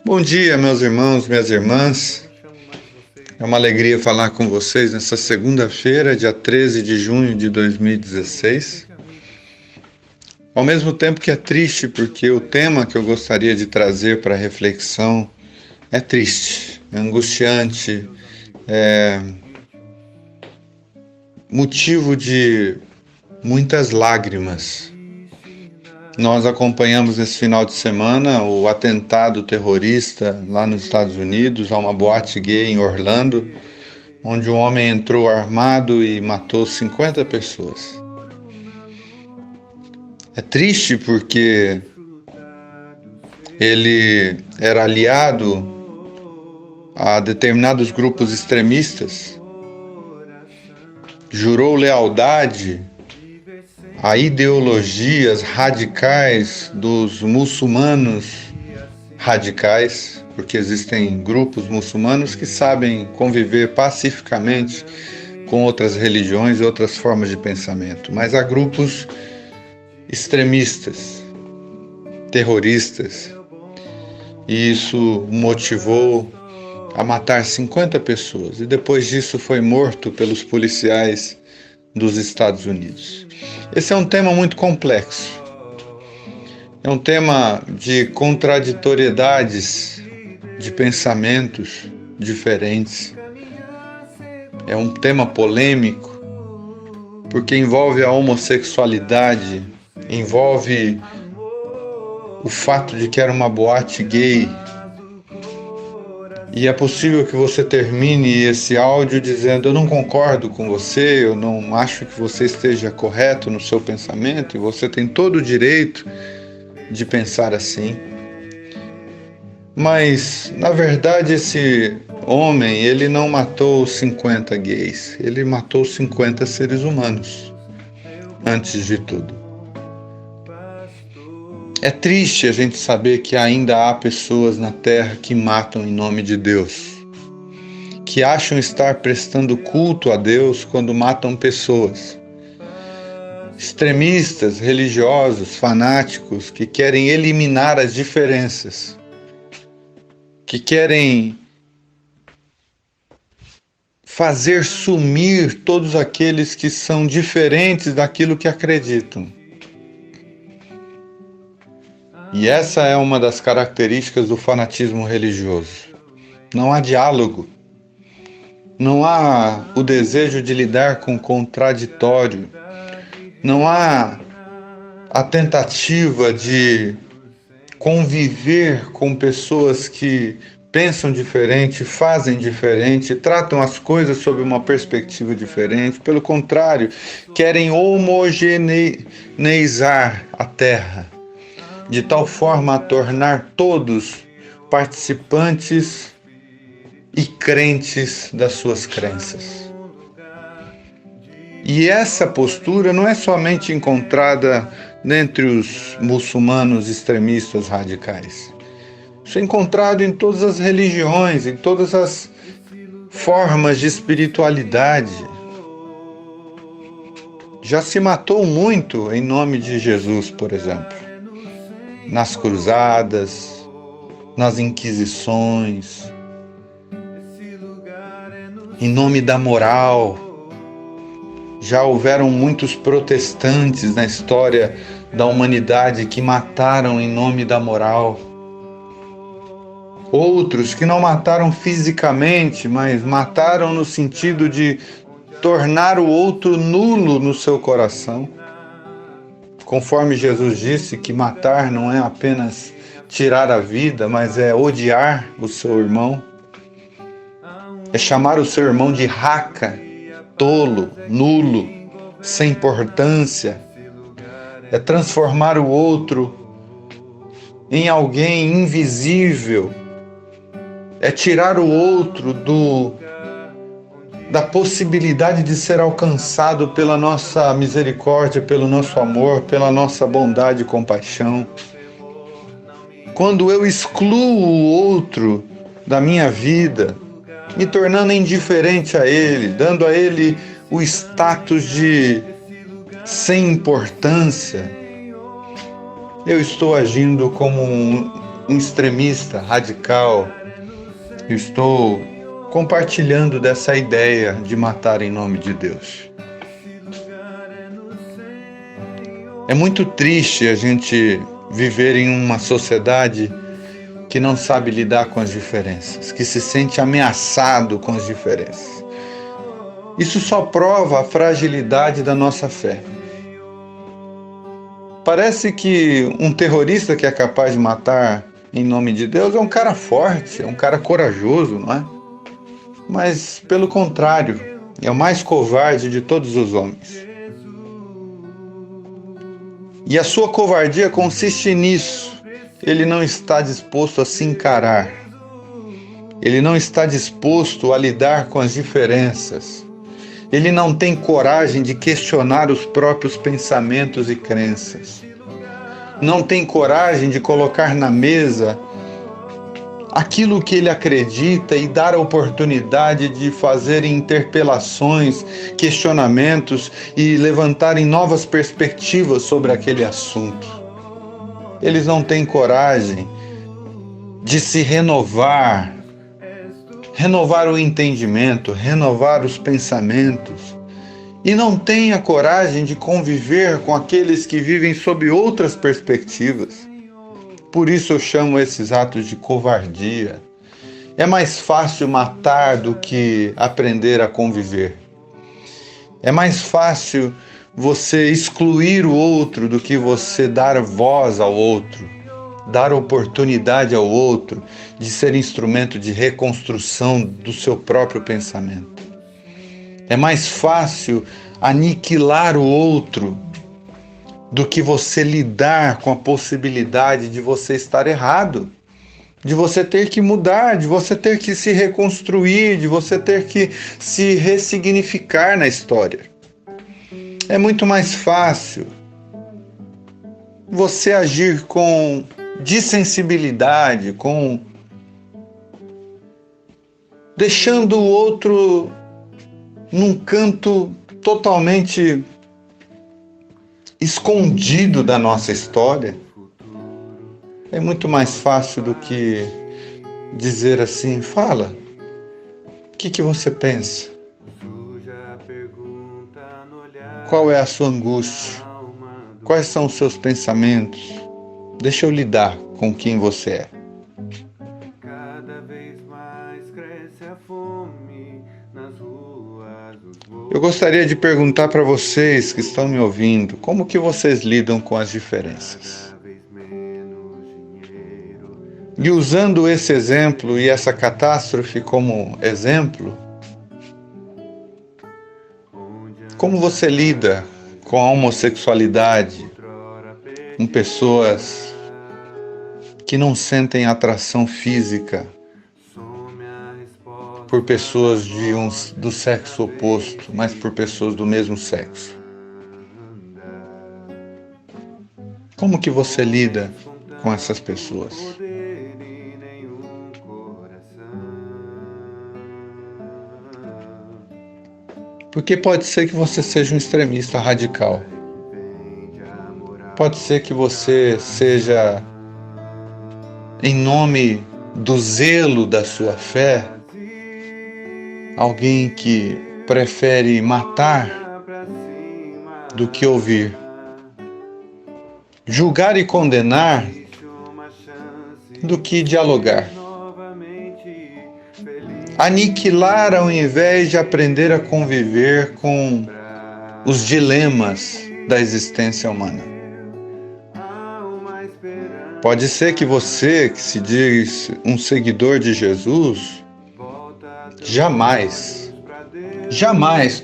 Bom dia, meus irmãos, minhas irmãs. É uma alegria falar com vocês nessa segunda-feira, dia 13 de junho de 2016. Ao mesmo tempo que é triste, porque o tema que eu gostaria de trazer para reflexão é triste, é angustiante, é motivo de muitas lágrimas. Nós acompanhamos esse final de semana o atentado terrorista lá nos Estados Unidos, a uma boate gay em Orlando, onde um homem entrou armado e matou 50 pessoas. É triste porque ele era aliado a determinados grupos extremistas, jurou lealdade a ideologias radicais dos muçulmanos radicais, porque existem grupos muçulmanos que sabem conviver pacificamente com outras religiões e outras formas de pensamento, mas há grupos extremistas, terroristas, e isso motivou a matar 50 pessoas, e depois disso foi morto pelos policiais dos Estados Unidos. Esse é um tema muito complexo. É um tema de contraditoriedades, de pensamentos diferentes. É um tema polêmico, porque envolve a homossexualidade, envolve o fato de que era uma boate gay. E é possível que você termine esse áudio dizendo: eu não concordo com você, eu não acho que você esteja correto no seu pensamento, e você tem todo o direito de pensar assim. Mas, na verdade, esse homem, ele não matou 50 gays, ele matou 50 seres humanos, antes de tudo. É triste a gente saber que ainda há pessoas na Terra que matam em nome de Deus, que acham estar prestando culto a Deus quando matam pessoas. Extremistas, religiosos, fanáticos, que querem eliminar as diferenças, que querem fazer sumir todos aqueles que são diferentes daquilo que acreditam. E essa é uma das características do fanatismo religioso. Não há diálogo, não há o desejo de lidar com o contraditório, não há a tentativa de conviver com pessoas que pensam diferente, fazem diferente, tratam as coisas sob uma perspectiva diferente. Pelo contrário, querem homogeneizar a terra, de tal forma a tornar todos participantes e crentes das suas crenças. E essa postura não é somente encontrada dentre os muçulmanos extremistas radicais. Isso é encontrado em todas as religiões, em todas as formas de espiritualidade. Já se matou muito em nome de Jesus, por exemplo. Nas cruzadas, nas inquisições, em nome da moral. Já houveram muitos protestantes na história da humanidade que mataram em nome da moral. Outros que não mataram fisicamente, mas mataram no sentido de tornar o outro nulo no seu coração. Conforme Jesus disse que matar não é apenas tirar a vida, mas é odiar o seu irmão. É chamar o seu irmão de raca, tolo, nulo, sem importância. É transformar o outro em alguém invisível. É tirar o outro da possibilidade de ser alcançado pela nossa misericórdia, pelo nosso amor, pela nossa bondade e compaixão. Quando eu excluo o outro da minha vida, me tornando indiferente a ele, dando a ele o status de sem importância, eu estou agindo como um extremista radical, eu estou compartilhando dessa ideia de matar em nome de Deus. É muito triste a gente viver em uma sociedade que não sabe lidar com as diferenças, que se sente ameaçado com as diferenças. Isso só prova a fragilidade da nossa fé. Parece que um terrorista que é capaz de matar em nome de Deus é um cara forte, é um cara corajoso, não é? Mas, pelo contrário, é o mais covarde de todos os homens. E a sua covardia consiste nisso. Ele não está disposto a se encarar. Ele não está disposto a lidar com as diferenças. Ele não tem coragem de questionar os próprios pensamentos e crenças. Não tem coragem de colocar na mesa aquilo que ele acredita e dar a oportunidade de fazer interpelações, questionamentos e levantarem novas perspectivas sobre aquele assunto. Eles não têm coragem de se renovar o entendimento, renovar os pensamentos, e não têm a coragem de conviver com aqueles que vivem sob outras perspectivas. Por isso eu chamo esses atos de covardia. É mais fácil matar do que aprender a conviver. É mais fácil você excluir o outro do que você dar voz ao outro, dar oportunidade ao outro de ser instrumento de reconstrução do seu próprio pensamento. É mais fácil aniquilar o outro do que você lidar com a possibilidade de você estar errado, de você ter que mudar, de você ter que se reconstruir, de você ter que se ressignificar na história. É muito mais fácil você agir com dissensibilidade, deixando o outro num canto totalmente escondido da nossa história. É muito mais fácil do que dizer assim: fala, o que você pensa? Qual é a sua angústia? Quais são os seus pensamentos? Deixa eu lidar com quem você é. Eu gostaria de perguntar para vocês que estão me ouvindo, como que vocês lidam com as diferenças? E usando esse exemplo e essa catástrofe como exemplo, como você lida com a homossexualidade, com pessoas que não sentem atração física por pessoas do sexo oposto, mas por pessoas do mesmo sexo? Como que você lida com essas pessoas? Porque pode ser que você seja um extremista radical. Pode ser que você seja, em nome do zelo da sua fé, alguém que prefere matar do que ouvir, julgar e condenar do que dialogar, aniquilar ao invés de aprender a conviver com os dilemas da existência humana. Pode ser que você, que se diz um seguidor de Jesus, jamais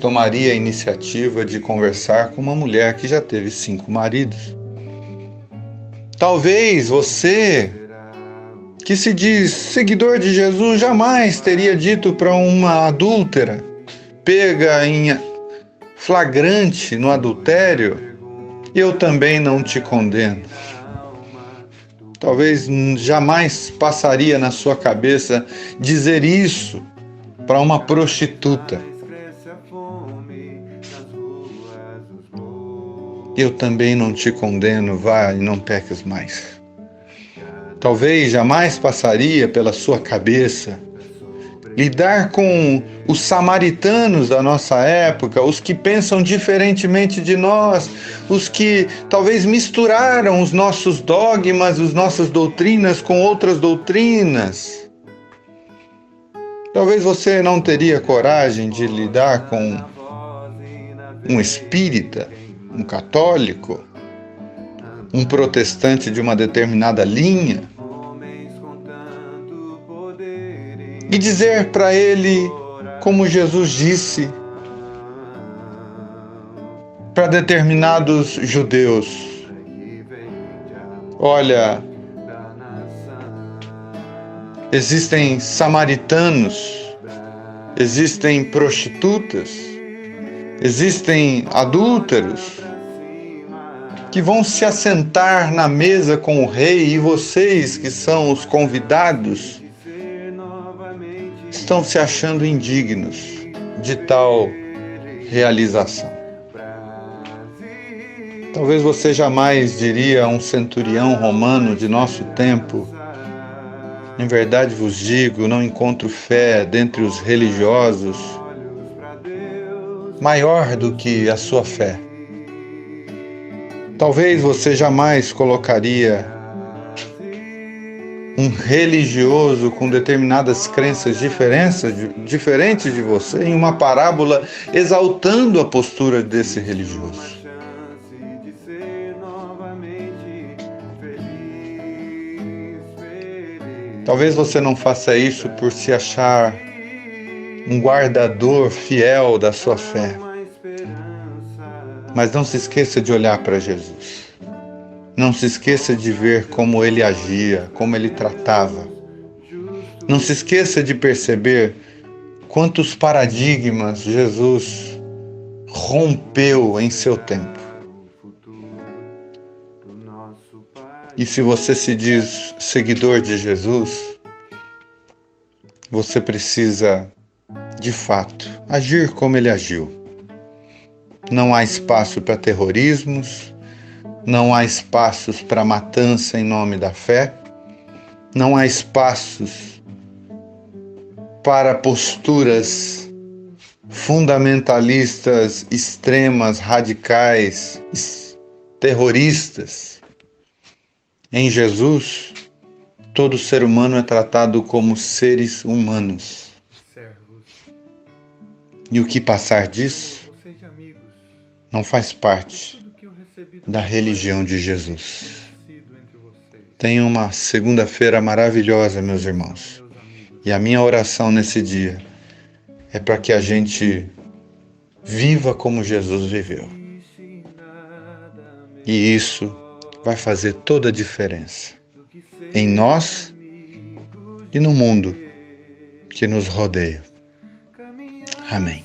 tomaria a iniciativa de conversar com uma mulher que já teve 5 maridos. Talvez você, que se diz seguidor de Jesus, jamais teria dito para uma adúltera, pega em flagrante no adultério: eu também não te condeno. Talvez jamais passaria na sua cabeça dizer isso para uma prostituta: eu também não te condeno, vá e não peques mais. Talvez jamais passaria pela sua cabeça lidar com os samaritanos da nossa época, os que pensam diferentemente de nós, os que talvez misturaram os nossos dogmas, as nossas doutrinas com outras doutrinas. Talvez você não teria coragem de lidar com um espírita, um católico, um protestante de uma determinada linha, e dizer para ele, como Jesus disse para determinados judeus: olha, existem samaritanos, existem prostitutas, existem adúlteros que vão se assentar na mesa com o rei, e vocês, que são os convidados, estão se achando indignos de tal realização. Talvez você jamais diria a um centurião romano de nosso tempo: em verdade vos digo, não encontro fé dentre os religiosos maior do que a sua fé. Talvez você jamais colocaria um religioso com determinadas crenças diferentes de você em uma parábola exaltando a postura desse religioso. Talvez você não faça isso por se achar um guardador fiel da sua fé. Mas não se esqueça de olhar para Jesus. Não se esqueça de ver como ele agia, como ele tratava. Não se esqueça de perceber quantos paradigmas Jesus rompeu em seu tempo. E se você se diz seguidor de Jesus, você precisa, de fato, agir como ele agiu. Não há espaço para terrorismos, não há espaços para matança em nome da fé, não há espaços para posturas fundamentalistas, extremas, radicais, terroristas. Em Jesus, todo ser humano é tratado como seres humanos. E o que passar disso não faz parte da religião de Jesus. Tenha uma segunda-feira maravilhosa, meus irmãos. E a minha oração nesse dia é para que a gente viva como Jesus viveu. E isso vai fazer toda a diferença em nós e no mundo que nos rodeia. Amém.